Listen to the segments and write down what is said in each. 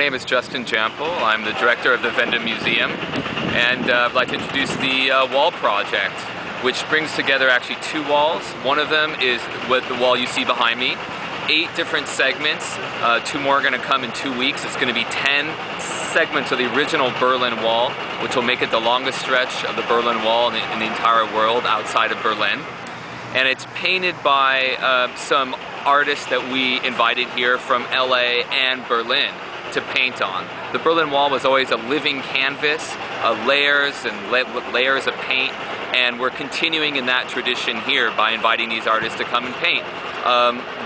name is Jampol. I'm the director of the Wende Museum, and I'd like to introduce the wall project, which brings together actually two walls. One of them is with the wall you see behind me. 8 different segments. 2 more are going to come in 2 weeks. It's going to be 10 segments of the original Berlin Wall, which will make it the longest stretch of the Berlin Wall in the entire world outside of Berlin. And it's painted by some artists that we invited here from LA and Berlin to paint on. The Berlin Wall was always a living canvas, layers and layers of paint, and we're continuing in that tradition here by inviting these artists to come and paint.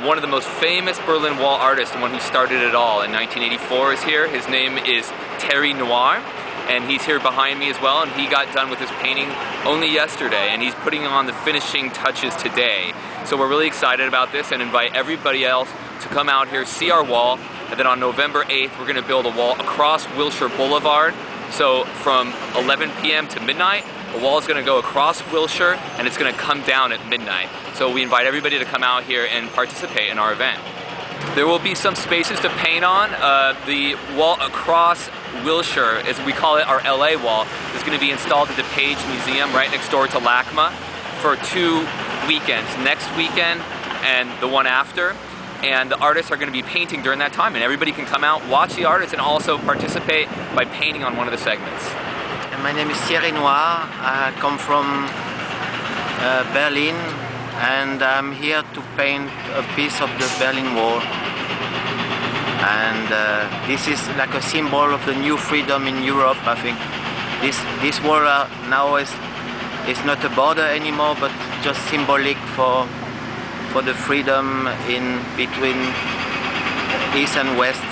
One of the most famous Berlin Wall artists, the one who started it all in 1984, is here. His name is Thierry Noir, and he's here behind me as well, and he got done with his painting only yesterday, and he's putting on the finishing touches today. So we're really excited about this and invite everybody else to come out here, see our wall, and then on November 8th we're going to build a wall across Wilshire Blvd. So from 11 p.m. to midnight, the wall is going to go across Wilshire and it's going to come down at midnight. So we invite everybody to come out here and participate in our event. There will be some spaces to paint on. The wall across Wilshire, as we call it, our LA wall, is going to be installed at the Page Museum right next door to LACMA for 2 weekends, next weekend and the one after. And the artists are going to be painting during that time, and everybody can come out, watch the artists, and also participate by painting on one of the segments. My name is Thierry Noir. I come from Berlin, and I'm here to paint a piece of the Berlin Wall. And this is like a symbol of the new freedom in Europe, I think. This wall now is not a border anymore, but just symbolic for the freedom in between East and West.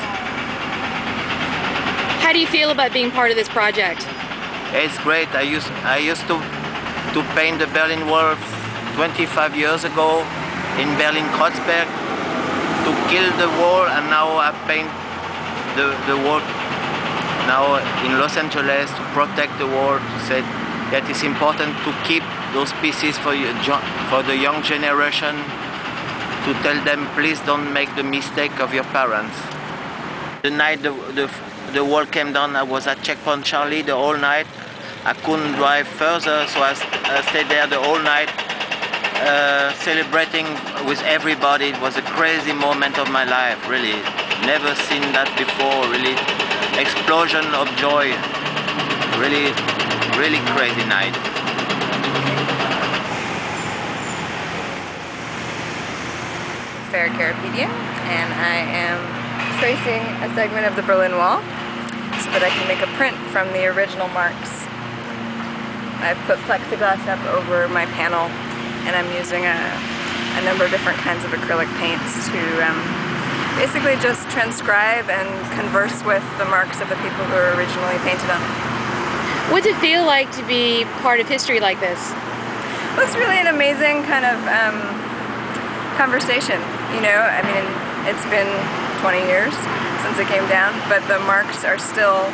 How do you feel about being part of this project? It's great. I used to paint the Berlin Wall 25 years ago in Berlin-Kreuzberg to kill the wall, and now I paint the wall now in Los Angeles to protect the wall, to say that it's important to keep those pieces for the young generation, to tell them please don't make the mistake of your parents. The night the wall came down, I was at Checkpoint Charlie the whole night. I couldn't drive further, so I stayed there the whole night celebrating with everybody. It was a crazy moment of my life, really. Never seen that before, really. Explosion of joy. Really, really crazy night. Farrah Karapetian, and I am tracing a segment of the Berlin Wall so that I can make a print from the original marks. I've put plexiglass up over my panel, and I'm using a number of different kinds of acrylic paints to basically just transcribe and converse with the marks of the people who were originally painted on it. What's it feel like to be part of history like this? Well, it's really an amazing kind of conversation, you know. I mean, it's been 20 years since it came down, but the marks are still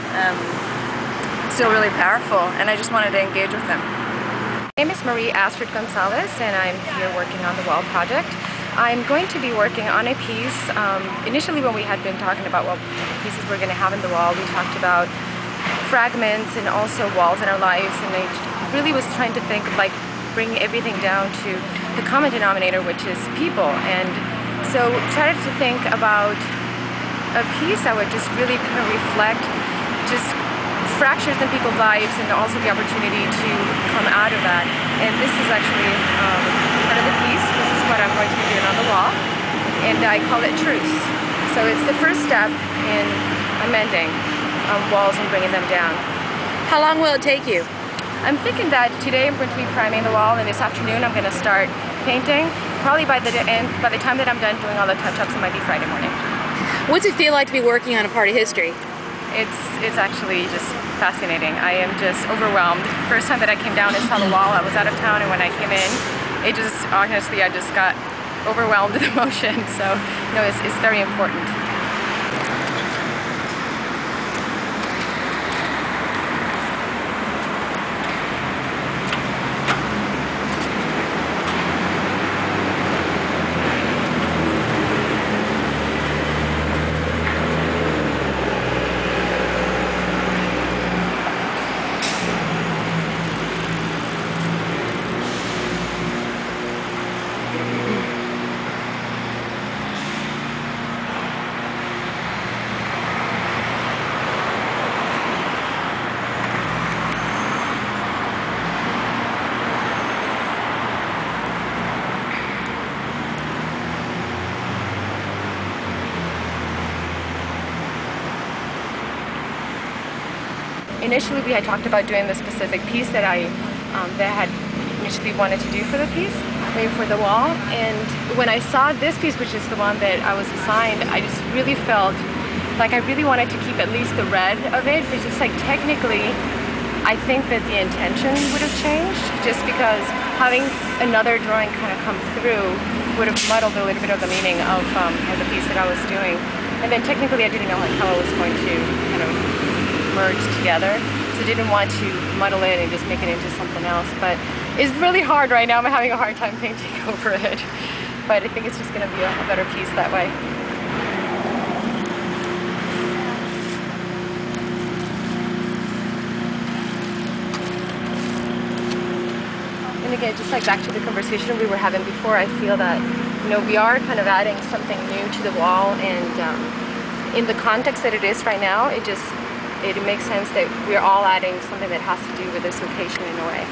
really powerful, and I just wanted to engage with them. My name is Astrid-Gonzales, and I'm here working on the wall project. I'm going to be working on a piece. Initially, when we had been talking about what pieces we're going to have in the wall, we talked about fragments and also walls in our lives, and I really was trying to think of like bring everything down to the common denominator, which is people. And so tried to think about a piece that would just really kind of reflect just fractures in people's lives and also the opportunity to come out of that. And this is actually part of the piece. This is what I'm going to be doing on the wall, and I call it truce. So it's the first step in amending walls and bringing them down. How long will it take you? I'm thinking that today I'm going to be priming the wall, and this afternoon I'm going to start painting. Probably by the time that I'm done doing all the touch-ups, it might be Friday morning. What's it feel like to be working on a part of history? It's actually just fascinating. I am just overwhelmed. First time that I came down and saw the wall, I was out of town, and when I came in, it just, honestly, I just got overwhelmed with emotion. So, you know, it's very important. initially we had talked about doing the specific piece that I had initially wanted to do for the piece, maybe for the wall. And when I saw this piece, which is the one that I was assigned, I just really felt like I really wanted to keep at least the red of it. It's just like technically, I think that the intention would have changed, just because having another drawing kind of come through would have muddled a little bit of the meaning of the piece that I was doing. And then technically I didn't know like how I was going to kind of merge together. So I didn't want to muddle it and just make it into something else. But it's really hard right now. I'm having a hard time painting over it. But I think it's just going to be a better piece that way. And again, just like back to the conversation we were having before, I feel that, you know, we are kind of adding something new to the wall, and in the context that it is right now, it makes sense that we're all adding something that has to do with this location in a way.